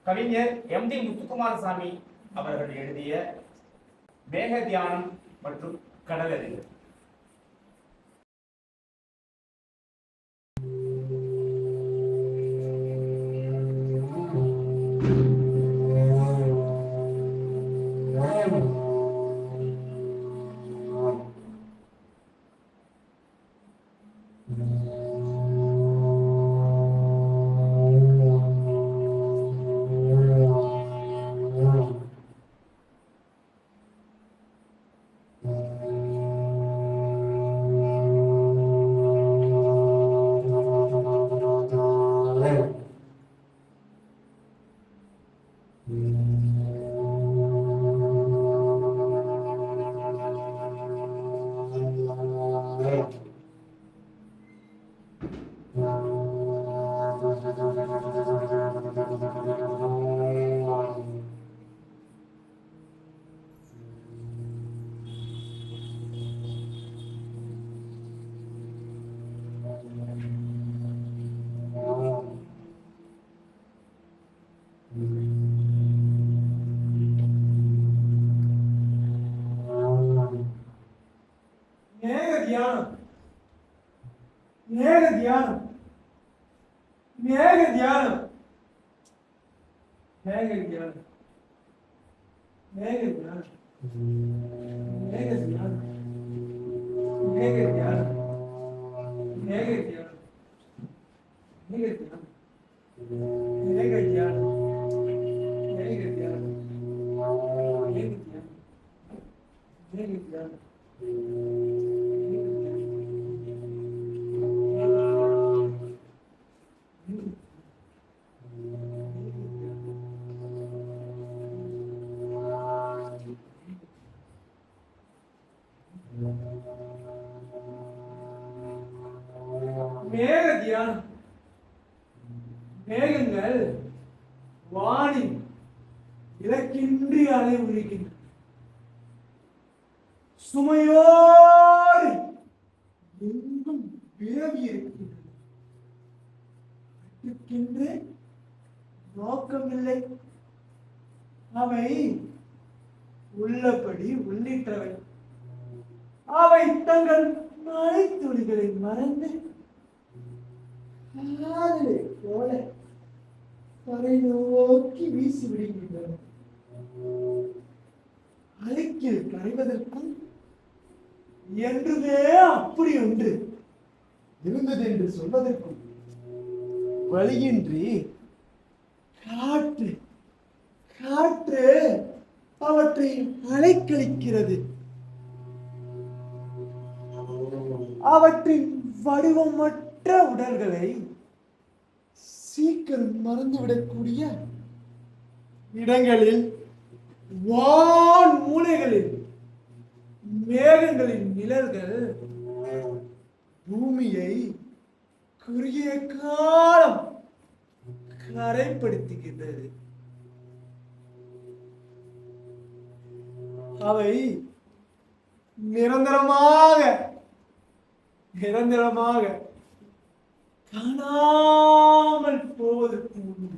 கவிஞர் எம்.டி. முத்துக்குமாரசாமி அவர்கள் எழுதிய மேக தியானம் மற்றும் கடலறிவு. மேகங்கள் வானில் இலக்கின்றி அலை உரிக்கின்றன. சுமையோடு எங்கும் விரவி இருக்கின்றன. நோக்கமில்லை. அவை உள்ளபடி உள்ளிட்டவை. அவை தங்கள் மழை துளிகளை மறந்து போல கரை நோக்கி வீசி விடுகின்றன. அலைக்கில் கரைவதற்கும் என்றுமே அப்படி ஒன்று இருந்தது என்று சொல்வதற்கும் வழியின்றி காற்று காற்று அவற்றை அலைக்கழிக்கிறது. அவற்றின் வடிவமற்ற உடல்களை சீக்கிரம் மறந்துவிடக்கூடிய இடங்களில் வான் மூலைகளில் மேகங்களின் நிழல்கள் பூமியை குறுகிய காலம் கரைப்படுத்துகின்றது. அவை நிரந்தரமாக காணாமல் போவதற்கு முன்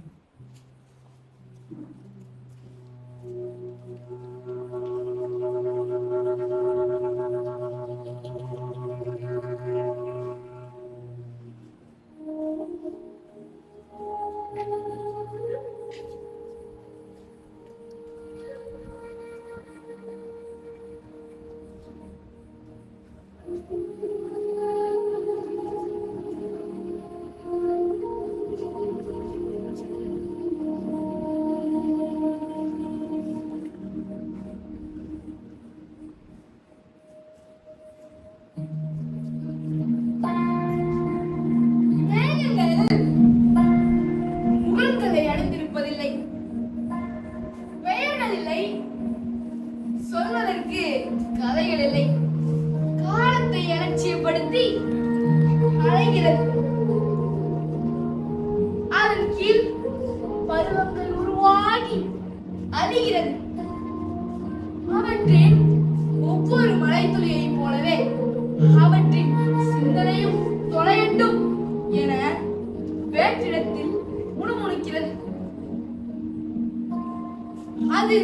அது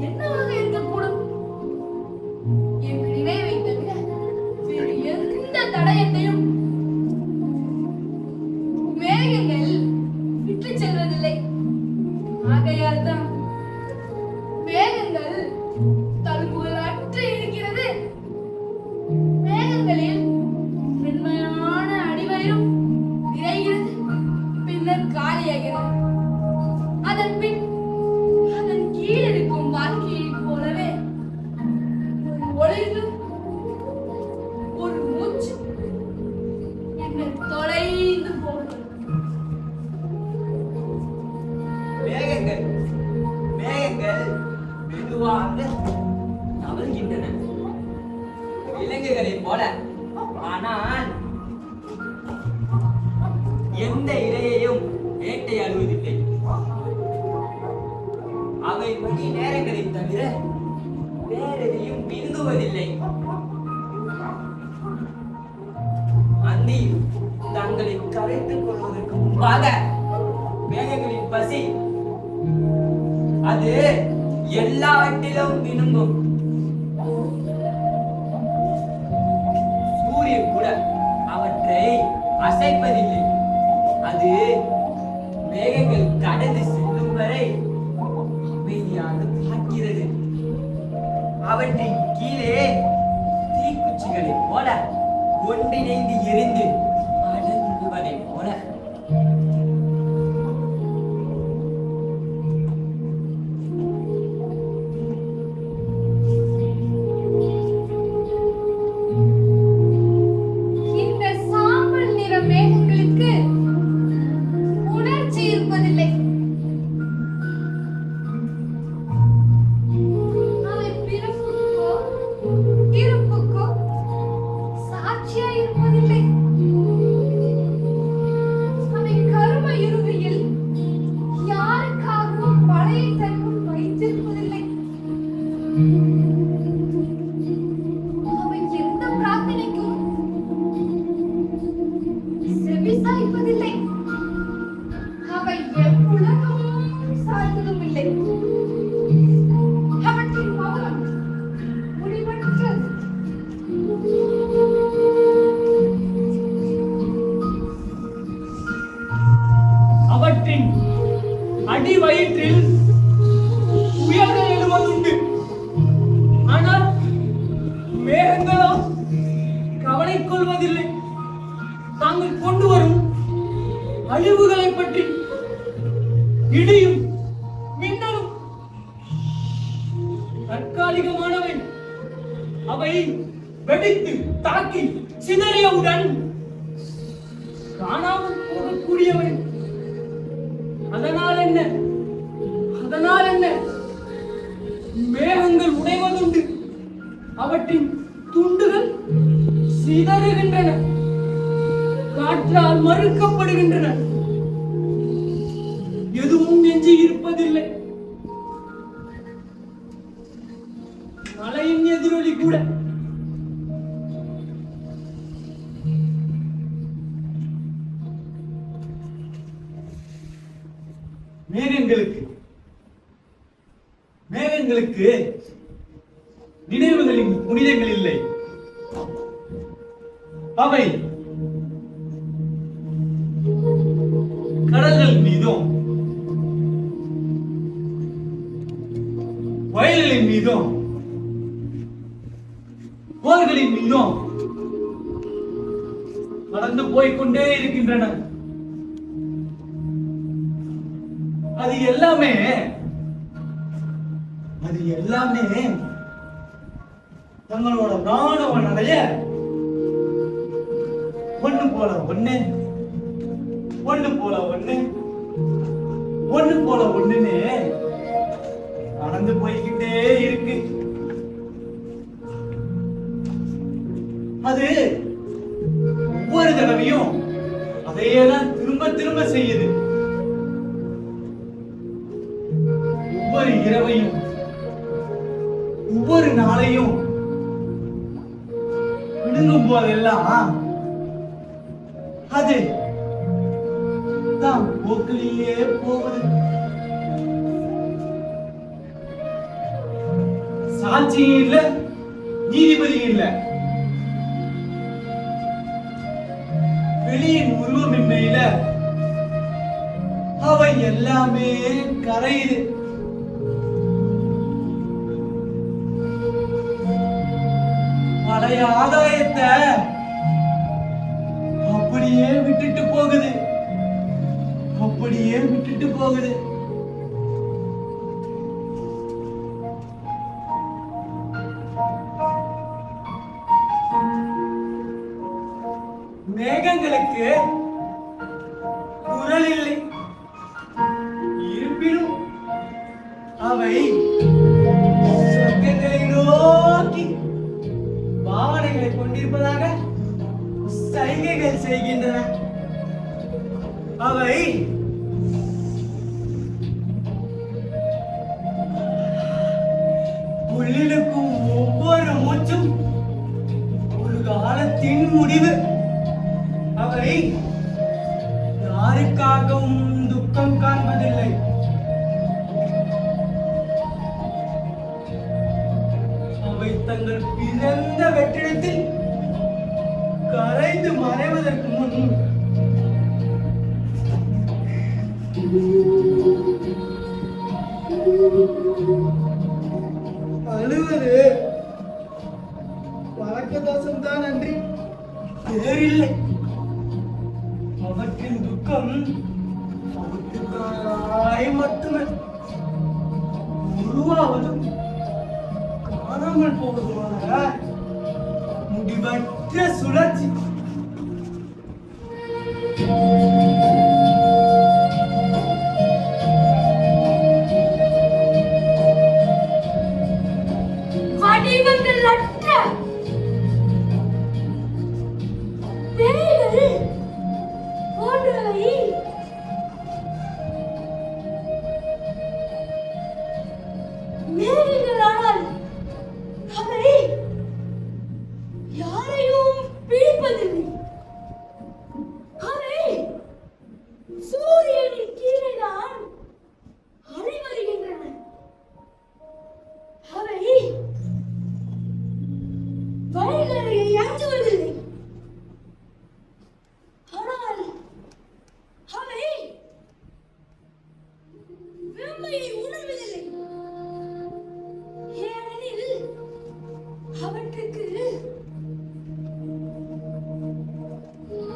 என்னவாக இருக்கக்கூடும்? என் நினைவை தவிர வேறு எந்த தடயத்தையும் மேகங்கள் விட்டு செல்வதில்லை. ஆகையால் தான் மேகங்கள் தழும்புகள் அற்று இருக்கிறது. மேகங்களில் மென்மையான அடிவயிறும் நிறைகிறது, பின்னர் காலியாகிறது. அதன் பின் அதன் கீழ் இருக்கும் வாழ்க்கையைப் போலவே ஒரு ஒளிர்வு, ஒரு மூச்சு, பின்னர் தொலைந்து போகிறது. மேகங்கள் மேகங்கள் மெதுவாக தவறுகின்றன, விலங்குகளைப் போல. ஆனால் எந்த இரையையும் வேட்டையாடுவதில்லை. அவை மணி நேரங்களை தவிர வேறெதையும் விரும்புவதில்லை. அந்தி தங்களை கரைத்துக் கொள்வதற்கு முன்பாக மேகங்களின் பசி அது எல்லாவற்றிலும் விரும்பும். சூரியன் கூட அவற்றை அசைப்பதில்லை. அது மேகங்கள் கடந்து செல்லும் வரை அமைதியாக பார்க்கிறது. அவற்றின் கீழே தீக்குச்சிகளைப் போல ஒன்றிணைந்து எரிந்து அடங்குவதைப் போல. இந்த சாம்பல் நிற மேகங்களுக்கு உணர்ச்சி இருப்பதில்லை. அவை பிறப்புக்கோ இறப்புக்கோ சாட்சியாய் இருப்பதில்லை. அவை கரும இறுதியில் யாருக்காகவும் பழைய தன்மை வைத்திருப்பதில்லை. அவை எந்த பிரார்த்தனைக்கும் செவிசாய்ப்பதில்லை. அவை எவ்வுலகமும் சார்ந்ததும் இல்லை. அவற்றின் மௌனம் முடிவற்றது. அவற்றின் அடி வயிற்றில் புயல்கள் எழுவதுண்டு. ஆனால் மேகங்களோ கவலை கொள்வதில்லை. தாங்கள் கொண்டு வரும் அழிவுகளை பற்றி. இடியும் மின்னலும் தற்காலிகமானவை. அவை வெடித்து தாக்கி சிதறியவுடன் காணாமல் போகக்கூடியவை. அதனால் என்ன? அதனால் என்ன? மேகங்கள் உடைவதுண்டு. அவற்றின் துண்டுகள் சிதறுகின்றன, காற்றால் மறுக்கப்படுகின்றன. எதுவும் எஞ்சி இருப்பதில்லை. மழையின் எதிரொலி கூட. மேகங்களுக்கு நினைவுகளின் புனிதங்கள் இல்லை. அவை கடல்கள் மீதும் வயல்களின் மீதும் போர்களின் மீதும் நடந்து போய்கொண்டே இருக்கின்றன. அது எல்லாமே தங்களோட ராணுவ நடைய ஒண்ணு போல ஒண்ணுன்னு நடந்து போய்கிட்டே இருக்கு. அது ஒவ்வொரு தடவையும் அதையேதான் திரும்ப திரும்ப செய்யுது. ஒவ்வொரு இரவையும் ஒவ்வொரு நாளையும் விழுங்கும் போதெல்லாம் அது தான் போக்கிலேயே போகுது. சாட்சியும் இல்ல, நீதிபதியும் இல்ல. வெளியின் உருவமின்மையில அவை எல்லாமே கரையுது. பழைய ஆதாயத்தை அப்படியே விட்டுட்டு போகுது, அப்படியே விட்டுட்டு போகுது. மேகங்களுக்கு குரல் இல்லை, இருப்பினும் அவை சொர்க்கங்களை நோக்கி பாவனைகளை கொண்டிருப்பதாக சைகைகள் செய்கின்றன. அவை உள்ளிருக்கும் ஒவ்வொரு மூச்சும் ஒரு காலத்தின் முடிவு. அவை யாருக்காகவும் துக்கம் காண்பதில்லை. அவை தங்கள் பிறந்த வெற்றிடத்தில் கரைந்து மறைவதற்கு முன் அழுவது வழக்க தோஷம் தான் அன்றி வேறில்லை. அவற்றின் துக்கம் அவற்றுக்காய் மட்டுமே. உருவாவதும் காணாமல் போவதுமான முடிவற்ற சுழற்சி. வடிவங்கள் அற்ற பேய்கள் போன்றவை மேகங்களானால் அவை யாரையும் பிடிப்பதில்லை. அவை சூரியனின் கீழே தான் அலை வருகின்றன. அவை வழிகளை அஞ்சுவதில்லை. ஆனால் அவை வெம்மையை உணர்வதில்லை. ஏனெனில் அவற்றுக்கு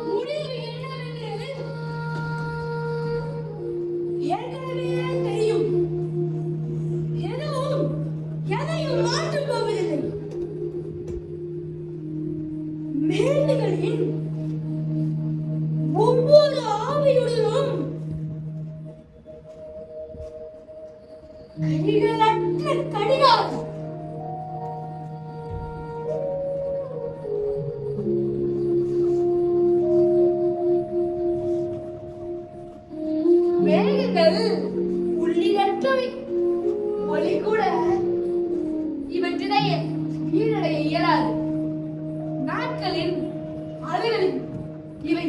முடிவு என்னவென்று ஏற்கனவே தெரியும். எதுவும் எதையும் மாற்றப் போவதில்லை. மேகங்களின் ஒவ்வொரு ஆவியுடனும் கைகளற்ற கடிகாரம். மேகங்கள் உள்ளிடற்றவை. ஒளி கூட இவற்றிடையே ஈடடைய இயலாது. நாட்களின் அலைகளில் இவை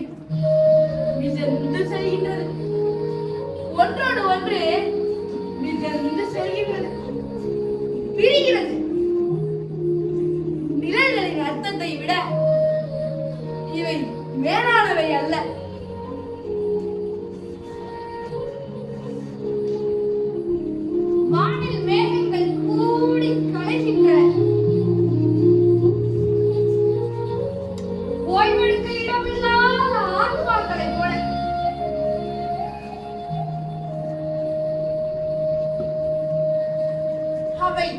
மிதந்து செல்கின்றது. ஒன்றோடு ஒன்று மிதந்து செல்கின்றது, பிரிகிறது. நிழல்களின் அர்த்தத்தை விட இவை மேலானவை அல்ல. வானில் மேகங்கள் கூடி கலைகின்றன. ஓய்வெடுக்க இடமில்லாத ஆத்மாக்களைப் போல. அவை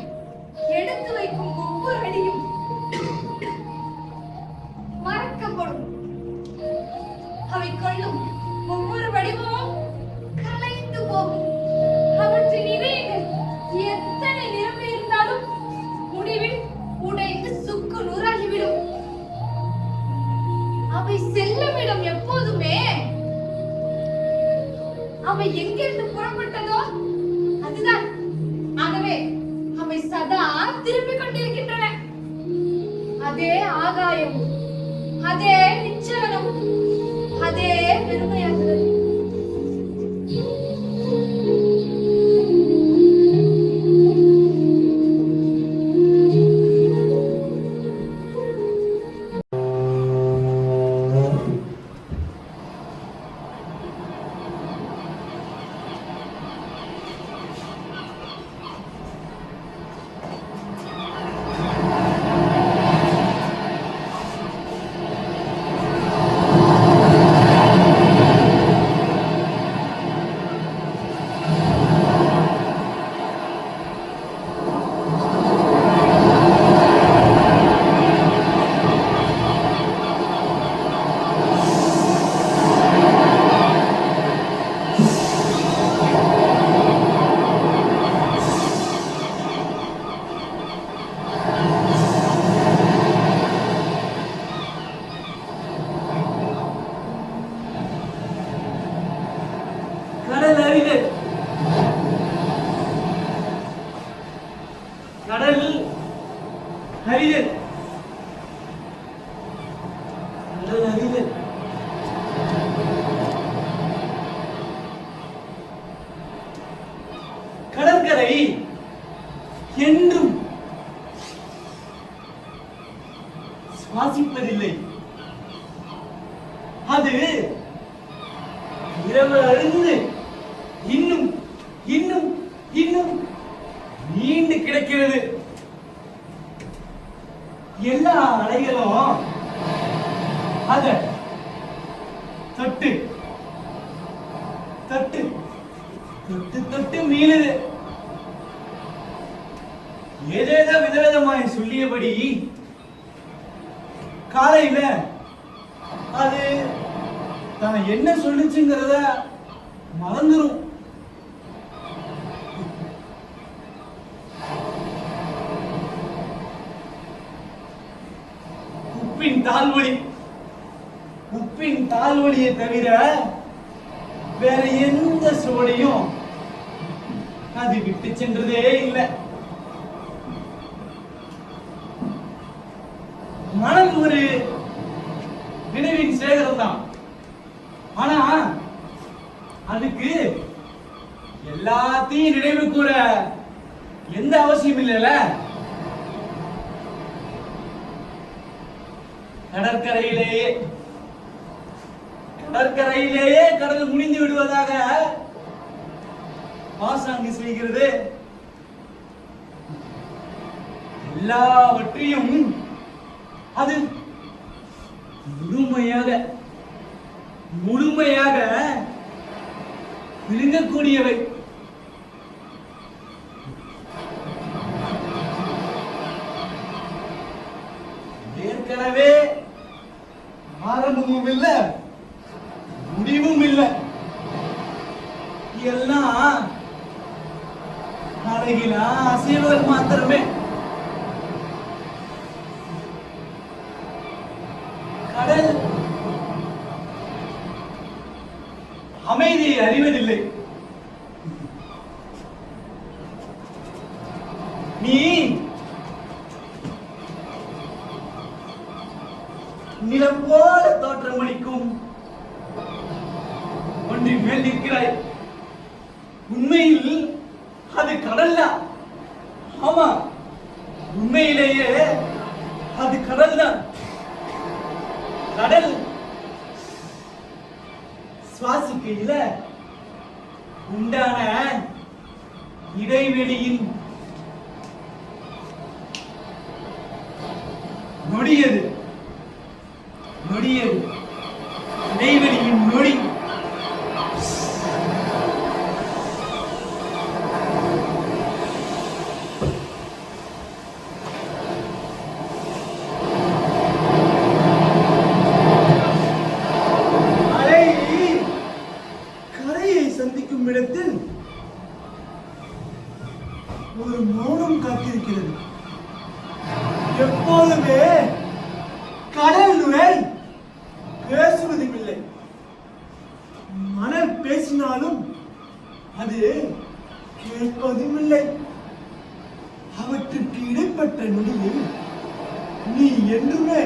எடுத்து வைக்கும் ஒவ்வொரு அடியும் மறக்கப்படும். அவை கொள்ளும் ஒவ்வொரு வடிவமும் கலைந்து போகும். அவற்றின் இதயங்கள் எத்தனை நிரம்பி இருந்தாலும் முடிவில் உடைந்து சுக்கு நூறாகிவிடும். அவை செல்லுமிடம் எப்போதுமே அவை எங்கிருந்து புறப்பட்டதோ அதுதான். ஆகவே அவை சதா திரும்பிக் கொண்டிருக்கின்றன. அதே ஆகாயமும் அதே நிச்சலனமும் அதே பெருமையாகிறது. அறிதல் அறிதல் கடற்கரை என்றும் சுவாசிப்பதில்லை. அது இரவு அழுந்து இன்னும் இன்னும் இன்னும் நீண்டு கிடக்கிறது. எல்லா அலைகளும் அத தொட்டு தொட்டு தொட்டு தொட்டு மீளுது. ஏதேதோ விதவிதமாய் சொல்லியபடி காலையில அது தான் என்ன சொல்லுச்சுங்கிறத மறந்துரும். உப்பின் தாழ்வழியை தவிர வேற எந்த சுவடியும் அது விட்டு சென்றதே இல்லை. மனம் ஒரு நினைவின் சேகரம் தான். ஆனா அதுக்கு எல்லாத்தையும் நினைவு கூற எந்த அவசியம் இல்லைல்ல. கடற்கரையிலேயே கடல் முடிந்து விடுவதாக பாசாங்கு செய்கிறது. எல்லாவற்றையும் அது முழுமையாக விழுங்கக்கூடியவை. ஏற்கனவே ஆரம்பமும் இல்லை, முடிவும் இல்லை. எல்லாம் அழகிலா அசைவுகள் மாத்திரமே. கடல் அமைதியை அறிவதில்லை. நீ நிலம் போல தோற்றமளிக்கும் ஒன்றின் மேல் நிற்கிறாய். உண்மையில் அது கடல் தான். ஆமா, உண்மையிலேயே அது கடல் தான். கடல் சுவாசிக்கையில உண்டான இடைவெளியின் நொடியது இடைவெளியின் நொடி. சந்திக்கும் இடத்தில் ஒரு மௌனம் காத்திருக்கிறது. எப்போதுமே கடல் நுரை பேசுவதும் இல்லை. மணல் பேசினாலும் அது கேட்பதும் இல்லை. அவற்றுக்கு இடைப்பட்ட நொடியில் நீ என்றுமே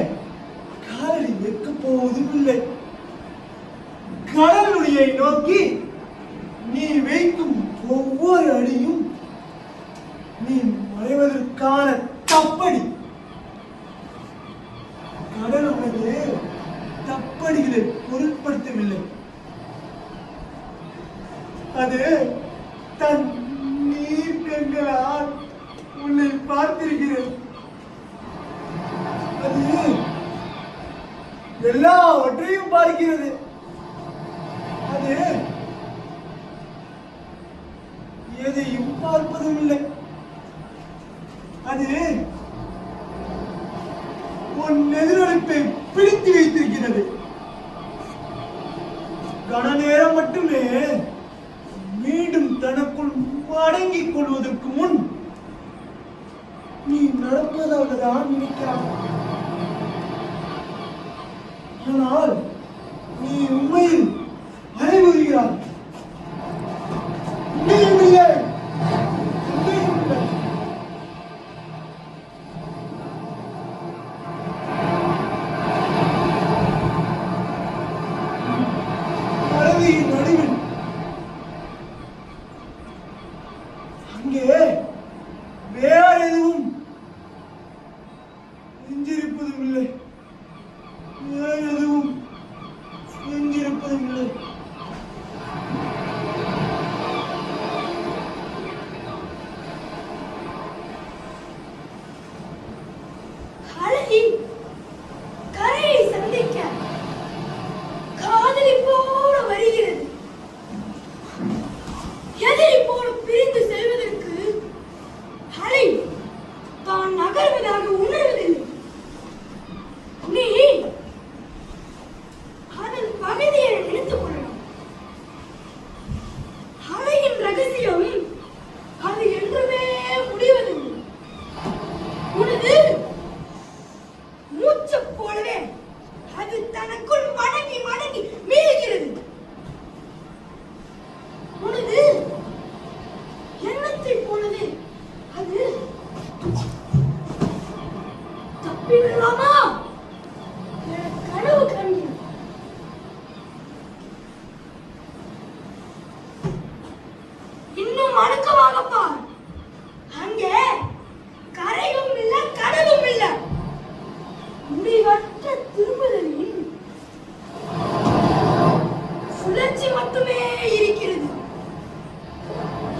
காலில் வைக்கப் போவதும் இல்லை. கடல் நுரையை நோக்கி நீ வைக்கும் ஒவ்வொரு அடியும் நீ மறைவதற்கான தப்படி. கடல் உனது தப்படிகளை பொருட்படுத்தவில்லை. அது தன் நீர்க்கங்களால் உன்னை பார்த்திருக்கிறது. அது எல்லாவற்றையும் பார்க்கிறது. அது எதையும் பார்ப்பதும் இல்லை. அது உன் எதிரொலிப்பை பிடித்து வைத்திருக்கிறது. கன நேரம் மட்டுமே மீண்டும் தனக்குள் அடங்கிக் கொள்வதற்கு முன் நீ நடப்பதாகதான் நினைக்கிறாய். ஆனால் நீ உண்மையில் அடைவுகிறாய். அங்கே வேற எதுவும் எஞ்சிருப்பதும் இல்லை. வேற எதுவும் எஞ்சிருப்பதும் இல்லை. அழகி கரையை சந்திக்க காதலி போல வருகிறது. எதிரி போல பிரிந்து செல்வதற்கு அலை தான் நகர்வதாக உணர்வதில்லை. நீ அதன் பகுதியை நினைத்துக் கொள்ளலாம். அலையின் ரகசியம் அது என்றுமே முடிவதில்லை. உனது மூச்சு போலவே அது தனக்குள் வணங்கி வணங்கி வீழ்கிறது. உனது எண்ணத்தை போலவே அது தப்பிவிடலாமா என கனவு காண்கிறது. இன்னும் அடக்கமாக பார். அங்கே கரையும் இல்லை கடலும் இல்லை. முடிவற்ற திரும்புதலின் சுழற்சி மட்டுமே இருக்கிறது.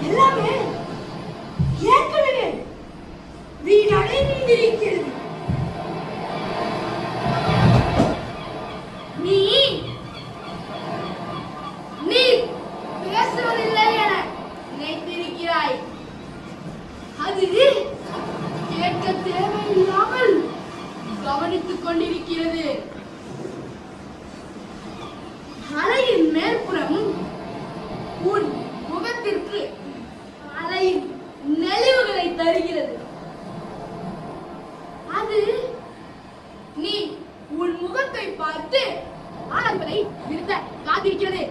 எல்லாமே ஏற்கனவே வீணடைந்திருக்கிறது. நீ பேசுவதில்லை என நினைத்திருக்கிறாய். அது கேட்க தேவையில்லாமல் கவனித்துக் கொண்டிருக்கிறது. அலையின் மேற்புறம் உன் முகத்திற்கு அலையின் நெளிவுகளை தருகிறது. அது நீ உன் முகத்தை பார்த்து ஆரம்பத்தை நிறுத்த காத்திருக்கிறது.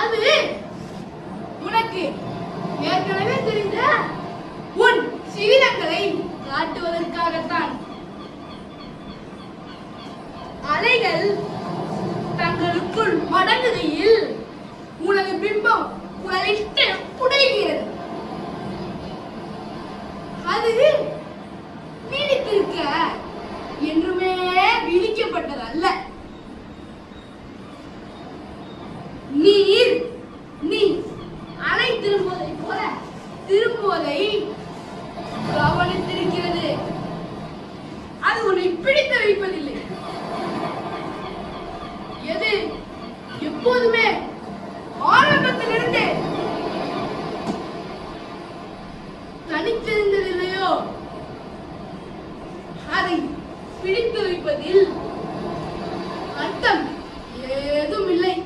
அது உனக்கு ஏற்கனவே தெரிந்த உன் சிவிலங்களை காட்டுவதற்காகத்தான். அலைகள் தங்களுக்குள் மடங்குகையில் உனது பிம்பம் குரலிட்டு புடைகிறது. அது நீடித்திருக்க என்றுமே விதிக்கப்பட்டது அல்ல. நீ அலை திரும்புவதை போல திரும்புவதை கவனித்திருக்கிறது. அது உன்னை பிடித்து வைப்பதில்லை. எது எப்போதுமே ஆரம்பத்திலிருந்து தனித்திருந்ததில்லையோ அதை பிடித்து வைப்பதில் அர்த்தம் ஏதும் இல்லை.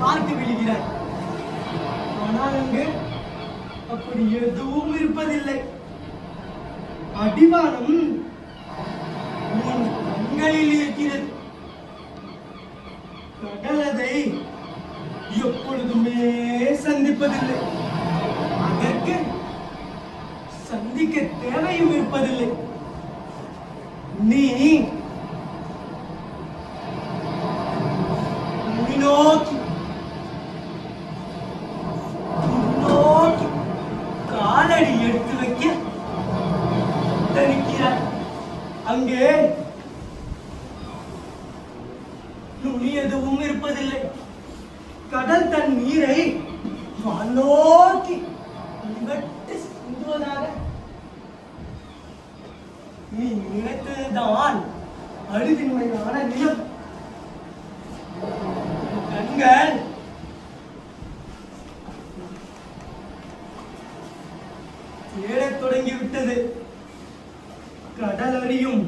பார்க்க விழுகிறாய். ஆனால் அங்கு அப்படி எதுவும் இருப்பதில்லை. அடிவானம் உன் கண்களில் இருக்கிறது. கடல் அதை எப்பொழுதுமே சந்திப்பதில்லை. அதற்கு சந்திக்க தேவையும் இருப்பதில்லை. நீ முன்னோக்கி முன்னோக்கி காலடி எடுத்து வைக்க நினைக்கிறார். அங்கே நுனி எதுவும் இருப்பதில்லை. கடல் தன் நீரை வானோக்கி நிகட்டு சிந்துவதாக நீ நினைத்ததுதான் அழுதின்மையான நிலம். கண்கள் தேடத் தொடங்கிவிட்டது. கடல் அறியும்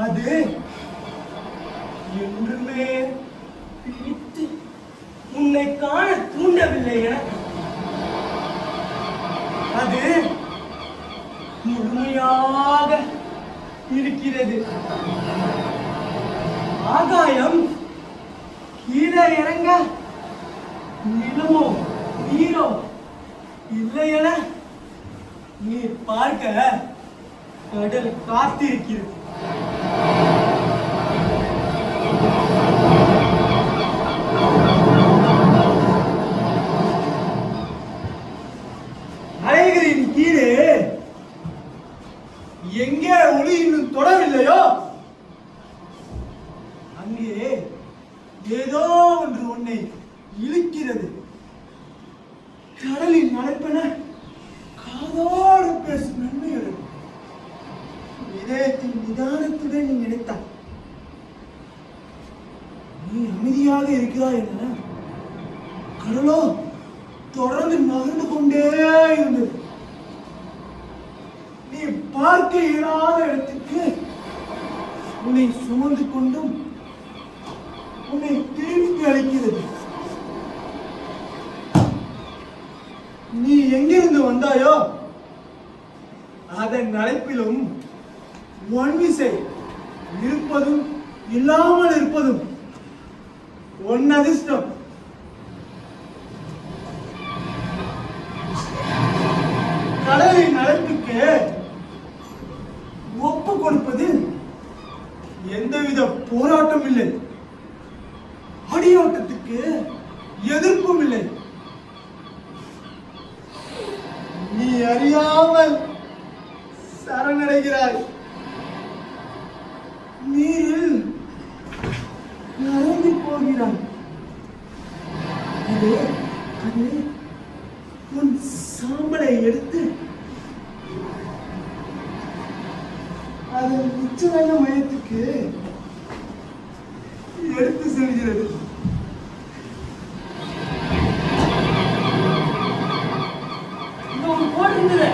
அது என்றுமே பிடித்து உன்னை காண தூண்டவில்லை என அது முழுமையாக இருக்கிறது. ஆகாயம் கீழே இறங்க நிலமோ நீரோ இல்லை என நீ பார்க்க கடல் காத்திருக்கிறது. அலைகளின் கீழே எங்கே ஒளி இன்னும் தொடவில்லையோ அங்கே ஏதோ ஒன்று உன்னை இழுக்கிறது. கடலின் அழைப்பென காதோடு பேசும் நன்மைகள் இதயத்தின் நிதானத்துடன் நீ நினைத்தாய். நீ அமைதியாக இருக்கிறாய் என கடலோ தொடர்ந்து நகர்ந்து கொண்டே இருந்தது. நீ பார்க்க இயலாத இடத்துக்கு உன்னை சுமந்து கொண்டும் உன்னை திருப்பி அளிக்கிறது. நீ எங்கிருந்து வந்தாயோ அதன் அழைப்பிலும் ஒன் விசை இருப்பதும் இல்லாமல் இருப்பதும் ஒன் அதிர்ஷ்டம். கடலின் அழைப்புக்கு ஒப்பு கொடுப்பதில் எந்தவித போராட்டம் இல்லை. அடியோட்டத்துக்கு எதிர்ப்பும் இல்லை. நீ அறியாமல் சரணடைகிறாய். நீரில் நனைந்து போகிறாய். அது உன் சாம்பலை எடுத்து அதன் உச்சவெள்ள மையத்துக்கு எடுத்து செல்கிறது. இங்க ஒரு கோடு இருந்தது.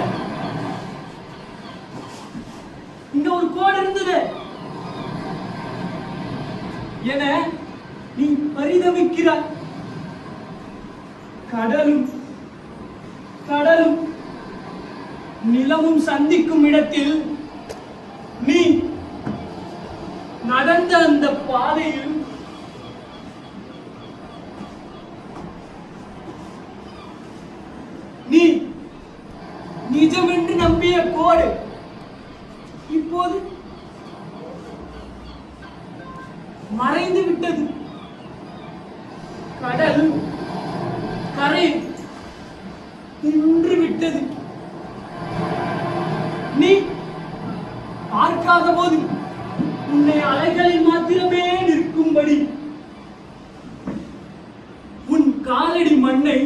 இங்க ஒரு கோடு இருந்தது என நீ பரிதவிக்கிறாய். கடலும் கடலும் நிலமும் சந்திக்கும் இடத்தில் நீ நடந்த அந்த பாதையில் நீ நிஜமென்று நம்பிய கோடு இப்போது மறைந்து விட்டது. கடல் கரை நின்று விட்டது. நீ பார்க்காத போது உன்னை அலைகளில் மாத்திரமே நிற்கும்படி உன் காலடி மண்ணை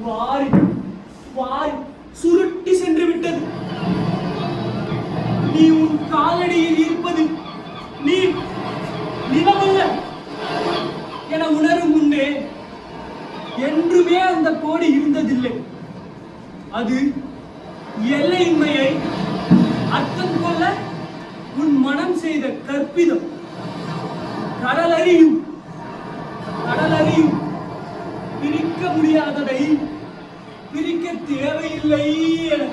வாரி வாரி சுருட்டி சென்று விட்டது. நீ உன் காலடியில் இருப்பது நீ நிலமல்ல என உணரும் முன்னே என்றுமே அந்த கோடு இருந்ததில்லை. அது எல்லையின்மையை அர்த்தம் கொள்ள உன் மனம் செய்த கற்பிதம். கடல் அறியும் முடியாததை பிரிக்க தேவையில்லை என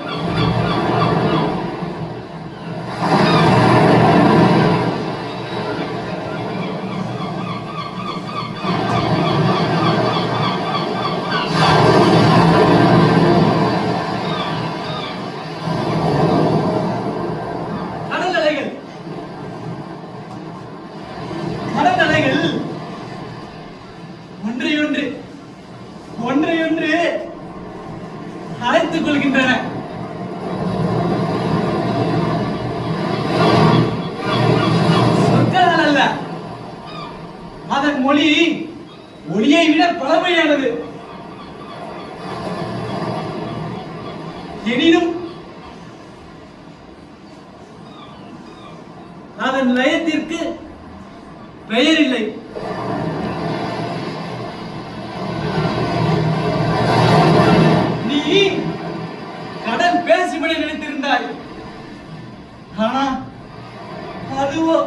கடல் அலைகள் ஒன்றையொன்று அழைத்துக் கொள்கின்றன. சொற்களால் அல்ல, அதன் மொழி ஒளியை விட பழமையானது. எனினும் அதன் லயத்திற்கு பெயர் இல்லை. நீ கடல் பேசும்படி நினைத்திருந்தாய், ஆனா அதுவோ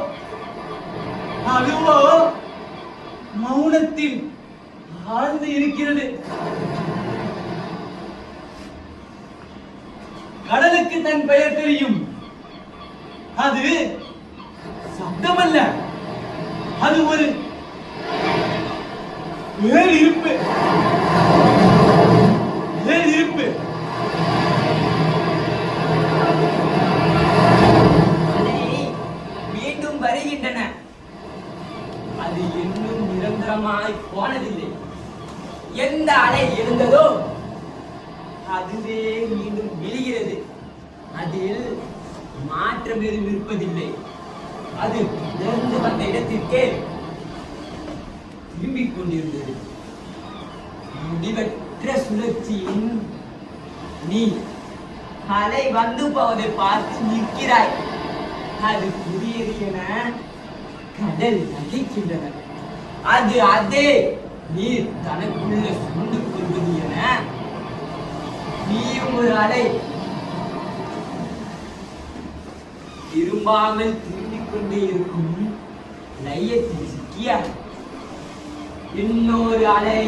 மௌனத்தில் ஆழ்ந்து இருக்கிறது. கடலுக்கு தன் பெயர் தெரியும். அது சப்தமல்ல, அது ஒரு வேறு இருப்பு. மீண்டும் வருகின்றன. அது இன்னும் நிரந்தரமாய் போனதில்லை. எந்த அலை எழுந்ததோ அதுவே மீண்டும் விழுகிறது. அதில் மாற்றம் எதுவும் இருப்பதில்லை. அது இருந்து வந்த இடத்திற்கே திரும்பிக் கொண்டிருந்தது. முடிவற்ற சுழற்சியின் நீ அலை வந்து போவதை பார்த்து நிற்கிறாய். அது புதியது என கடல் நகைக்கின்றன. அது அதே நீர் தனக்குள்ள சுமந்து கொள்வது என நீயும் ஒரு அலை திரும்பாமல் திரும்பிக் கொண்டே இருக்கும் லயத்தில் சிக்கிய இன்னொரு அலை.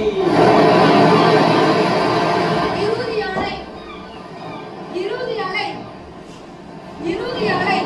இறுதி அலை.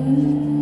உம்